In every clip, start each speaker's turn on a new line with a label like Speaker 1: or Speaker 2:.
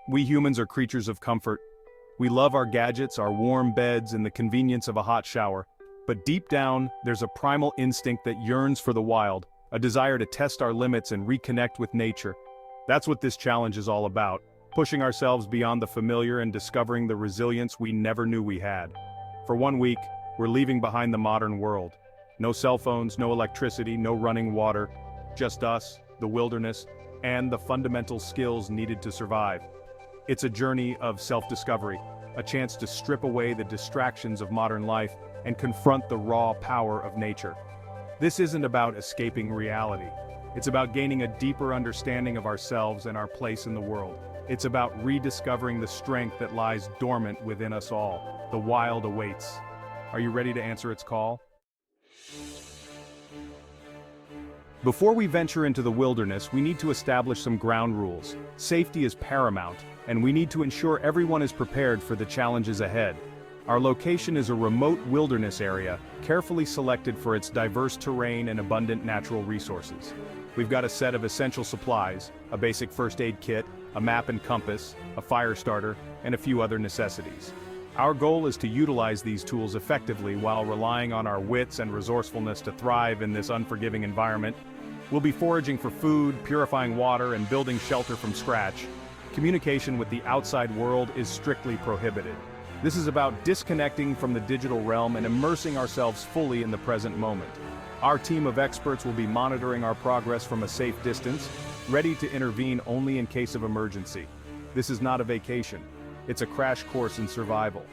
Speaker 1: We humans are creatures of comfort. We love our gadgets, our warm beds, and the convenience of a hot shower. But deep down, there's a primal instinct that yearns for the wild, a desire to test our limits and reconnect with nature. That's what this challenge is all about, pushing ourselves beyond the familiar and discovering the resilience we never knew we had. For 1 week, we're leaving behind the modern world. No cell phones, no electricity, no running water, just us, the wilderness, and the fundamental skills needed to survive. It's a journey of self-discovery, a chance to strip away the distractions of modern life and confront the raw power of nature. This isn't about escaping reality. It's about gaining a deeper understanding of ourselves and our place in the world. It's about rediscovering the strength that lies dormant within us all. The wild awaits. Are you ready to answer its call? Before we venture into the wilderness, we need to establish some ground rules. Safety is paramount, and we need to ensure everyone is prepared for the challenges ahead. Our location is a remote wilderness area, carefully selected for its diverse terrain and abundant natural resources. We've got a set of essential supplies, a basic first aid kit, a map and compass, a fire starter, and a few other necessities. Our goal is to utilize these tools effectively while relying on our wits and resourcefulness to thrive in this unforgiving environment. We'll be foraging for food, purifying water, and building shelter from scratch. Communication with the outside world is strictly prohibited. This is about disconnecting from the digital realm and immersing ourselves fully in the present moment. Our team of experts will be monitoring our progress from a safe distance, ready to intervene only in case of emergency. This is not a vacation. It's a crash course in survival.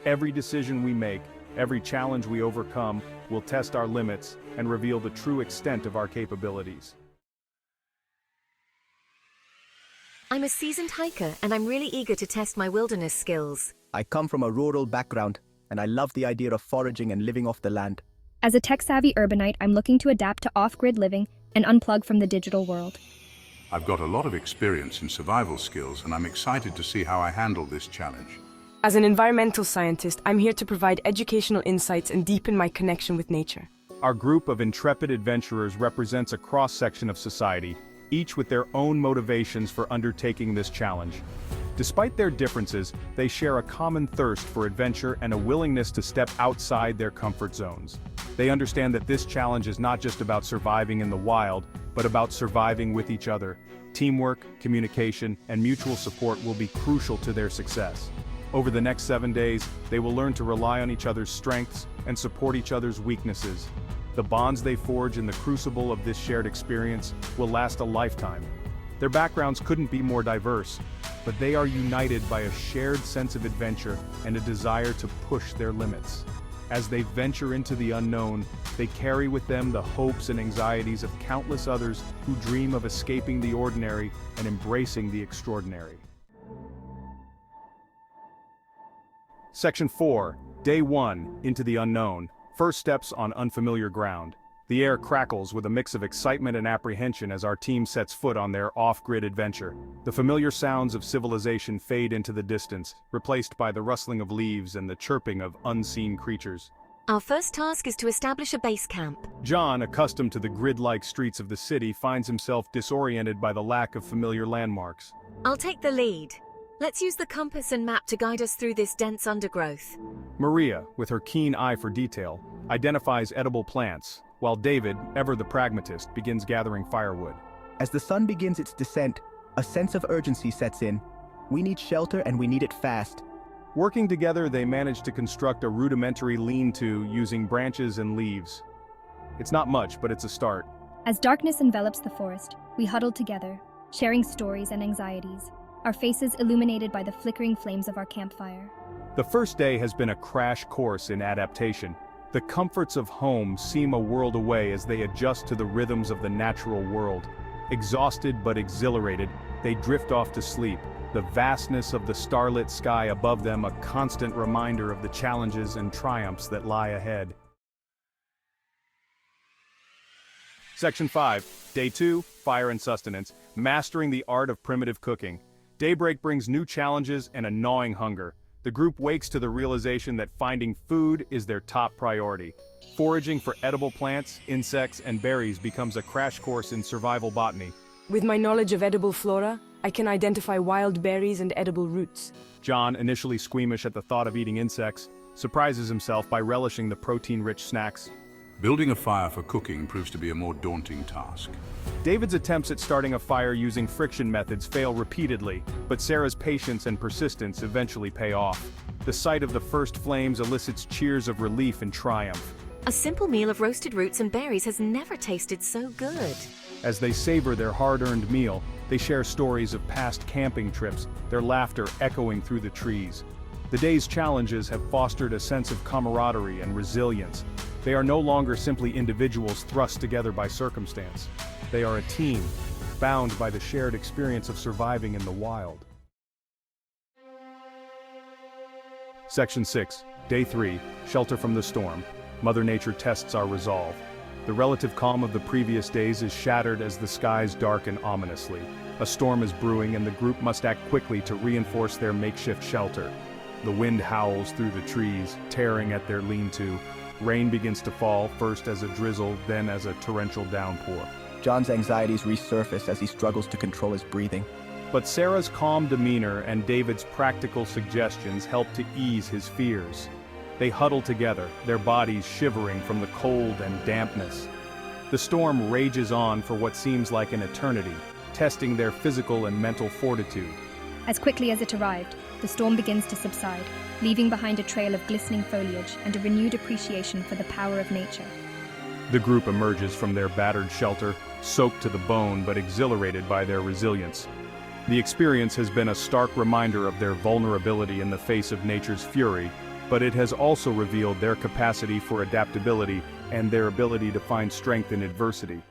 Speaker 1: Every decision we make, every challenge we overcome, will test our limits and reveal the true extent of our capabilities.
Speaker 2: I'm a seasoned hiker, and I'm really eager to test my wilderness skills.
Speaker 3: I come from a rural background, and I love the idea of foraging and living off the land.
Speaker 4: As a tech-savvy urbanite, I'm looking to adapt to off-grid living and unplug from the digital world.
Speaker 5: I've got a lot of experience in survival skills, and I'm excited to see how I handle this challenge.
Speaker 6: As an environmental scientist, I'm here to provide educational insights and deepen my connection with nature.
Speaker 1: Our group of intrepid adventurers represents a cross-section of society, each with their own motivations for undertaking this challenge. Despite their differences, they share a common thirst for adventure and a willingness to step outside their comfort zones. They understand that this challenge is not just about surviving in the wild, but about surviving with each other. Teamwork, communication, and mutual support will be crucial to their success. Over the next 7 days, they will learn to rely on each other's strengths and support each other's weaknesses. The bonds they forge in the crucible of this shared experience will last a lifetime. Their backgrounds couldn't be more diverse, but they are united by a shared sense of adventure and a desire to push their limits. As they venture into the unknown, they carry with them the hopes and anxieties of countless others who dream of escaping the ordinary and embracing the extraordinary. Section 4, Day 1, Into the Unknown. First steps on unfamiliar ground. The air crackles with a mix of excitement and apprehension as our team sets foot on their off-grid adventure. The familiar sounds of civilization fade into the distance, replaced by the rustling of leaves and the chirping of unseen creatures.
Speaker 2: Our first task is to establish a base camp.
Speaker 1: John, accustomed to the grid-like streets of the city, finds himself disoriented by the lack of familiar landmarks.
Speaker 2: I'll take the lead. Let's use the compass and map to guide us through this dense undergrowth.
Speaker 1: Maria, with her keen eye for detail, identifies edible plants, while David, ever the pragmatist, begins gathering firewood.
Speaker 3: As the sun begins its descent, a sense of urgency sets in. We need shelter, and we need it fast.
Speaker 1: Working together, they manage to construct a rudimentary lean-to using branches and leaves. It's not much, but it's a start.
Speaker 4: As darkness envelops the forest, we huddle together, sharing stories and anxieties, our faces illuminated by the flickering flames of our campfire.
Speaker 1: The first day has been a crash course in adaptation. The comforts of home seem a world away as they adjust to the rhythms of the natural world. Exhausted but exhilarated, they drift off to sleep, the vastness of the starlit sky above them a constant reminder of the challenges and triumphs that lie ahead. Section 5, Day 2, Fire and Sustenance, Mastering the Art of Primitive Cooking. Daybreak brings new challenges and a gnawing hunger. The group wakes to the realization that finding food is their top priority. Foraging for edible plants, insects, and berries becomes a crash course in survival botany.
Speaker 6: With my knowledge of edible flora, I can identify wild berries and edible roots.
Speaker 1: John, initially squeamish at the thought of eating insects, surprises himself by relishing the protein-rich snacks.
Speaker 5: Building a fire for cooking proves to be a more daunting task.
Speaker 1: David's attempts at starting a fire using friction methods fail repeatedly, but Sarah's patience and persistence eventually pay off. The sight of the first flames elicits cheers of relief and triumph.
Speaker 2: A simple meal of roasted roots and berries has never tasted so good.
Speaker 1: As they savor their hard-earned meal, they share stories of past camping trips, their laughter echoing through the trees. The day's challenges have fostered a sense of camaraderie and resilience. They are no longer simply individuals thrust together by circumstance. They are a team, bound by the shared experience of surviving in the wild. Section 6, Day 3, Shelter from the Storm. Mother Nature tests our resolve. The relative calm of the previous days is shattered as the skies darken ominously. A storm is brewing and the group must act quickly to reinforce their makeshift shelter. The wind howls through the trees, tearing at their lean-to. Rain begins to fall, first as a drizzle, then as a torrential downpour.
Speaker 3: John's anxieties resurface as he struggles to control his breathing.
Speaker 1: But Sarah's calm demeanor and David's practical suggestions help to ease his fears. They huddle together, their bodies shivering from the cold and dampness. The storm rages on for what seems like an eternity, testing their physical and mental fortitude.
Speaker 4: As quickly as it arrived, the storm begins to subside, leaving behind a trail of glistening foliage and a renewed appreciation for the power of nature.
Speaker 1: The group emerges from their battered shelter, soaked to the bone but exhilarated by their resilience. The experience has been a stark reminder of their vulnerability in the face of nature's fury, but it has also revealed their capacity for adaptability and their ability to find strength in adversity.